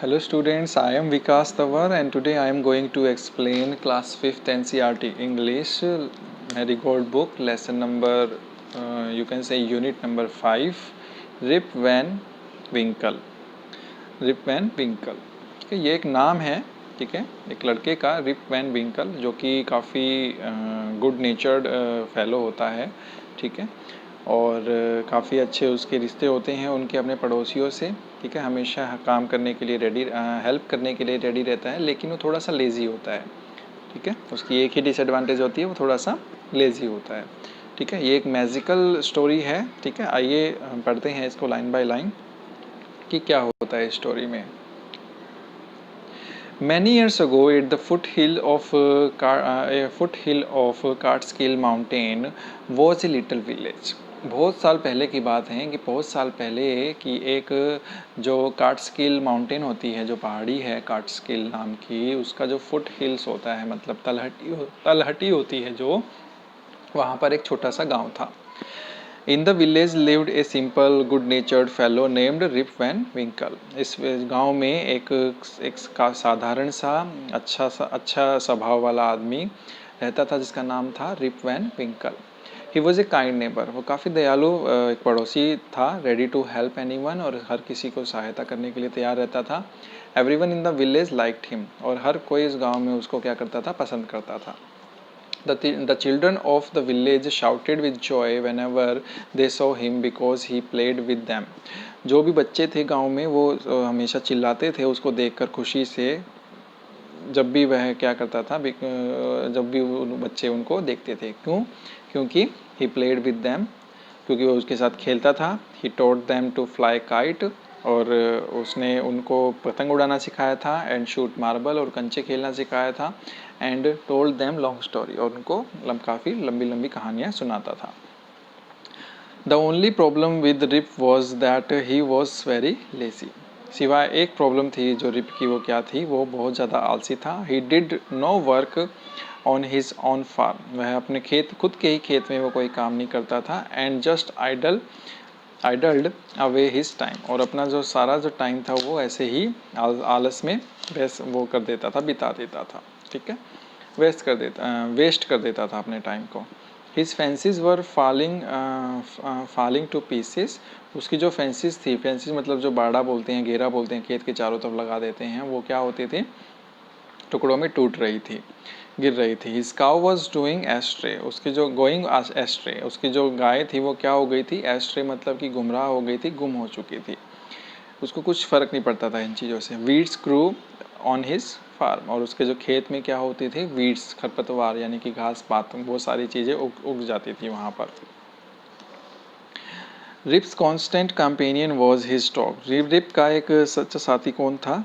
Hello students, I am Vikas Tawar and today I am going to explain class 5th NCERT English Marigold book lesson number you can say unit number 5 Rip Van Winkle. Rip Van Winkle, ठीक है, ये एक नाम है, ठीक है, एक लड़के का रिप वैन विंकल जो कि काफ़ी गुड नेचर्ड फेलो होता है, ठीक है, और काफ़ी अच्छे उसके रिश्ते होते हैं उनके अपने पड़ोसियों से, ठीक है, हमेशा काम करने के लिए रेडी, हेल्प करने के लिए रेडी रहता है, लेकिन वो थोड़ा सा लेज़ी होता है, ठीक है, उसकी एक ही डिसएडवांटेज होती है, वो थोड़ा सा लेज़ी होता है, ठीक है। ये एक मैजिकल स्टोरी है, ठीक है, आइए पढ़ते हैं इसको लाइन बाय लाइन कि क्या होता है स्टोरी में। Many years ago, at the foothill of Catskill Mountain was a little village. बहुत साल पहले की बात है कि बहुत साल पहले कि एक जो काटस्किल माउंटेन होती है, जो पहाड़ी है काटस्किल नाम की, उसका जो फुट हिल्स होता है मतलब तलहटी होती है, जो वहाँ पर एक छोटा सा गांव था। In the village lived a simple, good-natured fellow named Rip Van Winkle. इस गांव में एक साधारण सा अच्छा स्वभाव वाला आदमी रहता था जिसका नाम था Rip Van Winkle. He was a kind neighbour, वो काफ़ी दयालु एक पड़ोसी था, रेडी टू हेल्प एनीवन, और हर किसी को सहायता करने के लिए तैयार रहता था। Everyone in the village liked him, और हर कोई इस गांव में उसको क्या करता था, पसंद करता था। The children of the village shouted with joy whenever they saw him because he played with them. जो भी बच्चे थे गांव में वो हमेशा चिल्लाते थे उसको देखकर खुशी से, जब भी वह क्या करता था, जब भी बच्चे उनको देखते थे। क्योंकि he played with them, क्योंकि वो उसके साथ खेलता था। He taught them to fly kite, और उसने उनको पतंग उड़ाना सिखाया था। एंड शूट मार्बल, और कंचे खेलना सिखाया था। And told them long story, और उनको काफ़ी लंबी लंबी कहानियाँ सुनाता था। The only problem with Rip was that he was very lazy. सिवाय एक प्रॉब्लम थी जो रिप की, वो क्या थी, वो बहुत ज़्यादा आलसी था। He did no work on his on farm, वह अपने खुद के ही खेत में वो कोई काम नहीं करता था। And just idled away his time, और अपना जो सारा जो टाइम था वो ऐसे ही आलस में वो कर देता था, बिता देता था, ठीक है, वेस्ट कर देता था अपने टाइम को। हिज फेंसिस वर फॉलिंग टू पीसेस, उसकी जो फेंसिस थी, फेंसिस मतलब जो बाड़ा बोलते हैं, घेरा बोलते हैं, खेत के चारों तरफ लगा देते हैं, वो क्या होती थी, टुकड़ों में टूट रही थी, गिर रही थी। His cow was doing ashtray, उसकी जो गोइंग एस्ट्रे, उसकी जो गाय थी वो क्या हो गई थी, एस्ट्रे मतलब कि गुमराह हो गई थी, गुम हो चुकी थी, उसको कुछ फ़र्क नहीं पड़ता था इन चीज़ों से। Weeds grew on his farm, और उसके जो खेत में क्या होती थी, वीड्स खरपतवार यानी कि घास पात, वो सारी चीज़ें उग जाती थी वहाँ पर। Rip's constant companion was his dog, Rip का एक सच्चा साथी कौन था,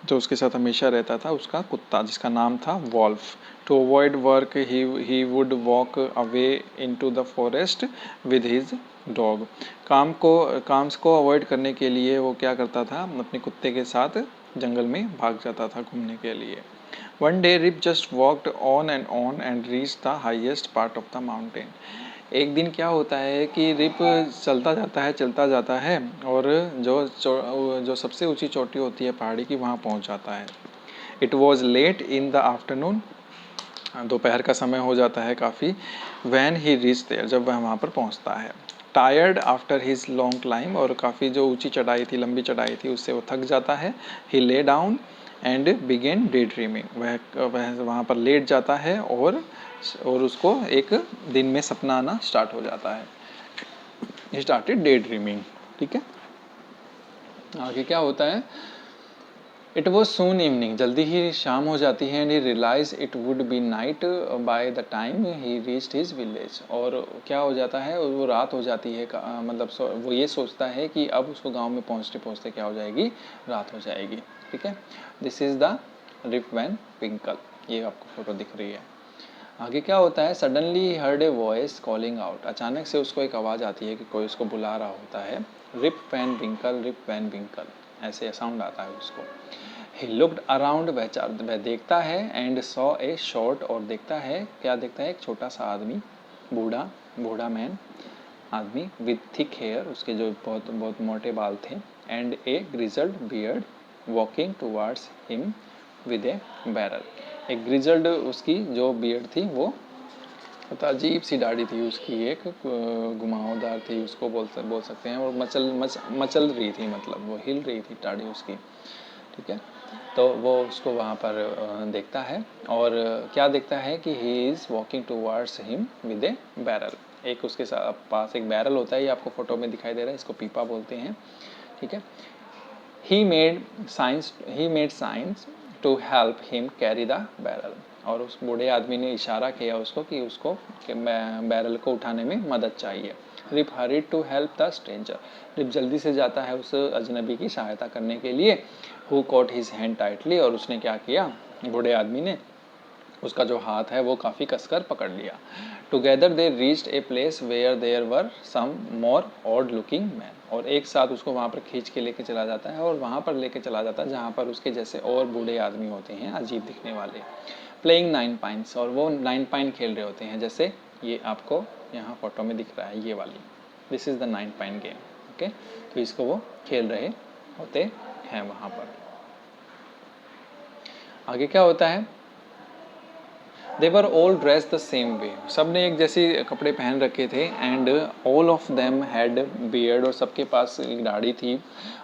जो उसके साथ हमेशा रहता था, उसका कुत्ता, जिसका नाम था Wolf. To avoid work he would walk away into the forest with his dog, काम को अवॉइड करने के लिए वो क्या करता था, अपने कुत्ते के साथ जंगल में भाग जाता था घूमने के लिए। One day Rip just walked on and reach the highest part of the mountain. एक दिन क्या होता है कि रिप चलता जाता है, और जो सबसे ऊंची चोटी होती है पहाड़ी की, वहाँ पहुँच जाता है। It was late in the afternoon, दोपहर का समय हो जाता है काफ़ी। वैन ही रीच देयर, जब वह वहाँ पर पहुँचता है। Tired after his long climb, और काफ़ी जो ऊंची चढ़ाई थी, लंबी चढ़ाई थी, उससे वो थक जाता है। He lay down and began day dreaming, वह वहाँ पर लेट जाता है और उसको एक दिन में सपना आना स्टार्ट हो जाता है। ही स्टार्टेड डे ड्रीमिंग, ठीक है। आगे क्या होता है, इट वॉज सून इवनिंग, जल्दी ही शाम हो जाती है। And he realize it would be night by the time he reached his village, और क्या हो जाता है, वो रात हो जाती है, मतलब वो ये सोचता है कि अब उसको गांव में पहुंचते पहुंचते क्या हो जाएगी, रात हो जाएगी, ठीक है। This is the Rip Van Winkle, ये आपको फोटो दिख रही है। आगे क्या होता है, suddenly heard a voice calling out, अचानक से उसको एक आवाज़ आती है कि कोई उसको बुला रहा होता है। रिप वैन विंकल, रिप वैन विंकल, ऐसे साउंड आता है उसको। ही लुक्ड अराउंड, वह देखता है। एंड सॉ ए शॉर्ट, और देखता है, क्या देखता है, एक छोटा सा आदमी, बूढ़ा मैन आदमी विथ थिक हेयर, उसके जो बहुत बहुत मोटे बाल थे। And A grizzled beard, walking towards him with A barrel. एक ग्रिजल्ड उसकी जो बियर्ड थी वो तो अजीब सी दाढ़ी थी उसकी, एक घुमावदार थी, उसको बोल सकते हैं, और मचल रही थी, मतलब वो हिल रही थी दाढ़ी उसकी, ठीक है। तो वो उसको वहाँ पर देखता है और क्या देखता है कि he is walking towards him with A barrel. एक उसके पास एक बैरल होता है, ये आपको फोटो में दिखाई दे रहा है, इसको पीपा बोलते हैं, ठीक है। He made signs to help him carry the barrel, और उस बूढ़े आदमी ने इशारा किया उसको कि उसको बैरल को उठाने में मदद चाहिए। Rip hurried to help the stranger, Rip जल्दी से जाता है उस अजनबी की सहायता करने के लिए। Who caught his hand tightly, और उसने क्या किया, बूढ़े आदमी ने उसका जो हाथ है वो काफ़ी कसकर पकड़ लिया। Together they reached a place where there were some more odd looking man, और एक साथ उसको वहाँ पर खींच के लेके चला जाता है और वहाँ पर लेके चला जाता है जहाँ पर उसके जैसे और बूढ़े आदमी होते हैं, अजीब दिखने वाले, प्लेइंग नाइन पाइंस, और वो नाइन पाइन खेल रहे होते हैं, जैसे ये आपको यहाँ फोटो में दिख रहा है, ये वाली, this is the nine pine game, okay. तो इसको वो खेल रहे होते हैं वहाँ पर। आगे क्या होता है, they were all dress the same way, सब ने एक जैसे कपड़े पहन रखे थे, and all of them had beard, और सबके पास एक दाढ़ी थी,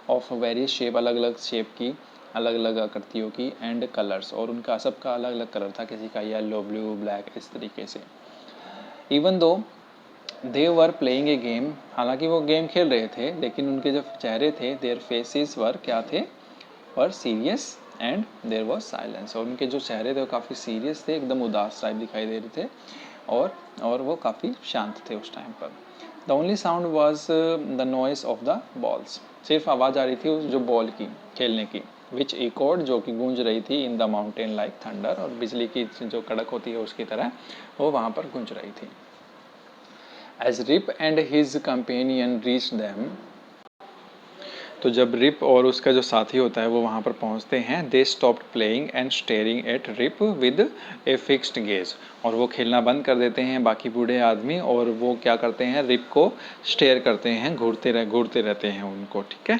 ऑफ वेरियस शेप, अलग अलग शेप की, अलग अलग आकृतियों की, एंड कलर्स, और उनका सबका अलग अलग कलर था, किसी का येलो, ब्लू, ब्लैक, इस तरीके से। Even though they were playing a game, हालांकि वो गेम खेल रहे थे, लेकिन उनके जो चेहरे थे, देयर फेसेस वर क्या थे, were serious and there was silence, और उनके जो चेहरे थे वो काफ़ी सीरियस थे, एकदम उदास टाइप दिखाई दे रहे थे, और वो काफ़ी शांत थे उस टाइम पर। The only sound was the noise of the balls, सिर्फ आवाज़ आ रही थी उस जो बॉल की खेलने की, विच इकोड, जो कि गूंज रही थी, in the mountain like thunder, और बिजली की जो कड़क होती है उसकी तरह वो वहाँ पर गूंज रही थी। As Rip and his companion reach them, तो जब रिप और उसका जो साथी होता है वो वहाँ पर पहुँचते हैं, they stopped playing and staring at Rip with a fixed gaze, और वो खेलना बंद कर देते हैं बाकी बूढ़े आदमी, और वो क्या करते हैं, रिप को स्टेयर करते हैं, घूरते रहते हैं उनको, ठीक है।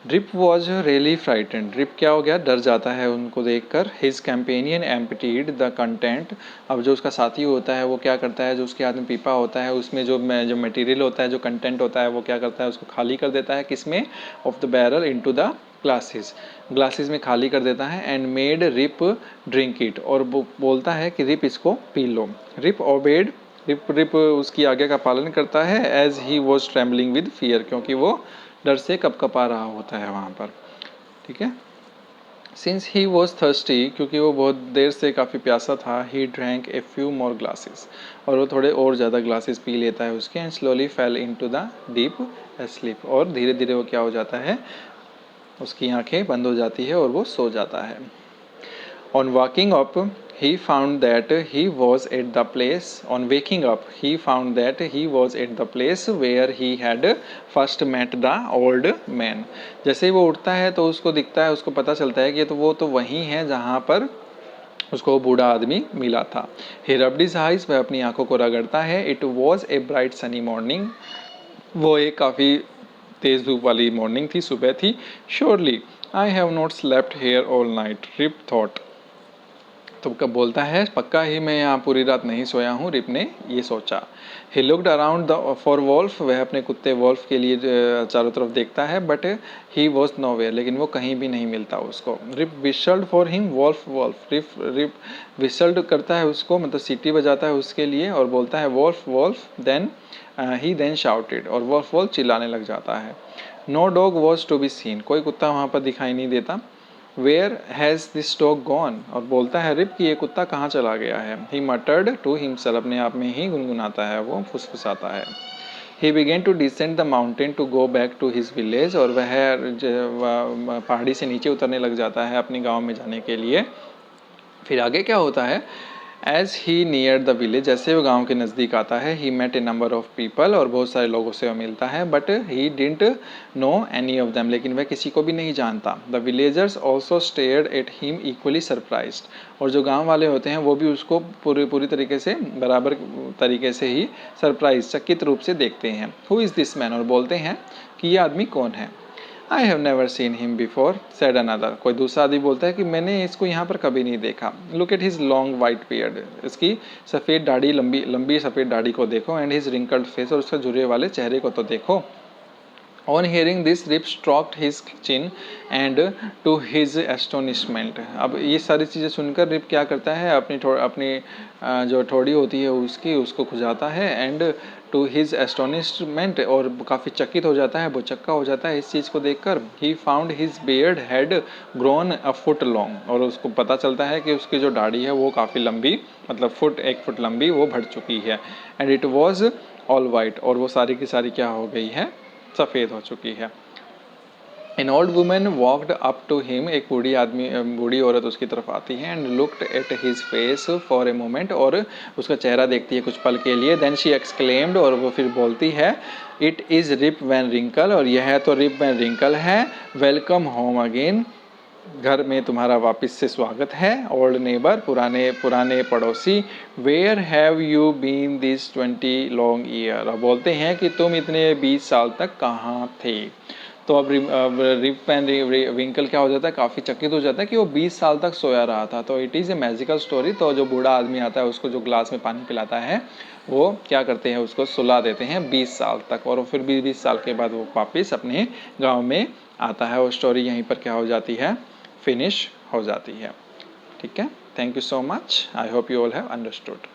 Rip was really frightened, Rip क्या हो गया, डर जाता है उनको देखकर। His companion emptied the content, अब जो उसका साथी होता है वो क्या करता है, जो उसके हाथ में पीपा होता है उसमें जो मटेरियल होता है, जो कंटेंट होता है, वो क्या करता है, उसको खाली कर देता है, किसमें, of the barrel into the glasses में खाली कर देता है, and made Rip drink it, और बोलता है कि रिप इसको पी लो। रिप ओबेड, रिप उसकी आज्ञा का पालन करता है, as he was trembling with fear, क्योंकि वो डर से कपकपा रहा होता है वहाँ पर, ठीक है। सिंस ही वॉज थर्स्टी, क्योंकि वो बहुत देर से काफ़ी प्यासा था, he drank a few more glasses, और वो थोड़े और ज़्यादा ग्लासेस पी लेता है उसके, and slowly fail into the deep sleep, और धीरे धीरे वो क्या हो जाता है, उसकी आंखें बंद हो जाती है और वो सो जाता है। On waking up, he found that he was at the place. On waking up, he found that he was at the place where he had first met the old man. जैसे ही वो उठता है तो उसको दिखता है, उसको पता चलता है कि ये तो वो तो वही है जहाँ पर उसको बूढ़ा आदमी मिला था। He rubbed his eyes, वह अपनी आंखों को रगड़ता है। It was a bright sunny morning. वो एक काफ़ी तेज़ धूप वाली मॉर्निंग थी, सुबह थी। Surely I have not slept here all night, Rip thought. तो कब बोलता है, पक्का ही मैं यहाँ पूरी रात नहीं सोया हूँ, रिप ने ये सोचा। He looked around for Wolf, वह अपने कुत्ते वॉल्फ के लिए चारों तरफ देखता है, बट ही वॉज नोवेयर, लेकिन वो कहीं भी नहीं मिलता उसको। Rip whistled for him, Wolf Wolf, Rip whistled करता है उसको, मतलब सीटी बजाता है उसके लिए और बोलता है Wolf Wolf, then he then shouted, और वॉल्फ वॉल्फ चिल्लाने लग जाता है। No dog was to be seen, कोई कुत्ता वहाँ पर दिखाई नहीं देता। Where has this dog gone, और बोलता है रिप कि ये कुत्ता कहाँ चला गया है। ही मटर्ड टू हिमसेल्फ, अपने आप में ही गुनगुनाता है, वो फुसफुसाता है। He began to descend the mountain to go back to his village, और वह पहाड़ी से नीचे उतरने लग जाता है अपने गाँव में जाने के लिए। फिर आगे क्या होता है, as he near the village, जैसे वो गांव के नज़दीक आता है, he met a number of people, और बहुत सारे लोगों से वो मिलता है, but he didn't know any of them, लेकिन वह किसी को भी नहीं जानता। The villagers also stared at him equally surprised, और जो गांव वाले होते हैं वो भी उसको पूरी तरीके से बराबर तरीके से ही सरप्राइज, चकित रूप से देखते हैं। हु इज़ दिस मैन, और बोलते हैं कि ये आदमी कौन है। I have never seen him before said another. कोई दूसरा आदमी बोलता है कि मैंने इसको यहाँ पर कभी नहीं देखा। Look at his long white beard, इसकी सफ़ेद दाढ़ी, लंबी लंबी सफ़ेद दाढ़ी को देखो। एंड हिज रिंकल्ड फेस, और उसका झुर्रे वाले चेहरे को तो देखो। On hearing this, Rip stroked his chin and to his astonishment, अब ये सारी चीज़ें सुनकर रिप क्या करता है, अपनी जो ठोड़ी होती है उसको खुजाता है। एंड टू हिज एस्टोनिशमेंट, और काफ़ी चकित हो जाता है, भौचक्का हो जाता है इस चीज़ को देखकर। He found his beard had grown a foot long, और उसको पता चलता है कि उसकी जो दाढ़ी है वो काफ़ी लंबी, मतलब 1 फुट लंबी वो बढ़ चुकी है। And it was all white, और वो सारी की सारी क्या हो गई है, सफ़ेद हो चुकी है। An old woman walked up to him, एक बूढ़ी औरत उसकी तरफ आती है। And looked at his face for a moment, और उसका चेहरा देखती है कुछ पल के लिए। देन शी एक्सक्लेम्ड, और वो फिर बोलती है, it is Rip Van Winkle, और यह तो रिप वैन रिंकल है। वेलकम होम अगेन, घर में तुम्हारा वापस से स्वागत है। ओल्ड नेबर, पुराने पड़ोसी। Where have you been this 20 long year, अब बोलते हैं कि तुम इतने 20 साल तक कहाँ थे। तो अब रिप एंड विंकल क्या हो जाता है, काफ़ी चकित हो जाता है कि वो 20 साल तक सोया रहा था। तो it is a magical story. तो जो बूढ़ा आदमी आता है उसको जो ग्लास में पानी पिलाता है, वो क्या करते हैं, उसको सुला देते हैं 20 साल तक, और फिर 20 साल के बाद वो वापस अपने गाँव में आता है। और स्टोरी यहीं पर क्या हो जाती है, फिनिश हो जाती है। ठीक है, thank you so much, I hope you all have understood.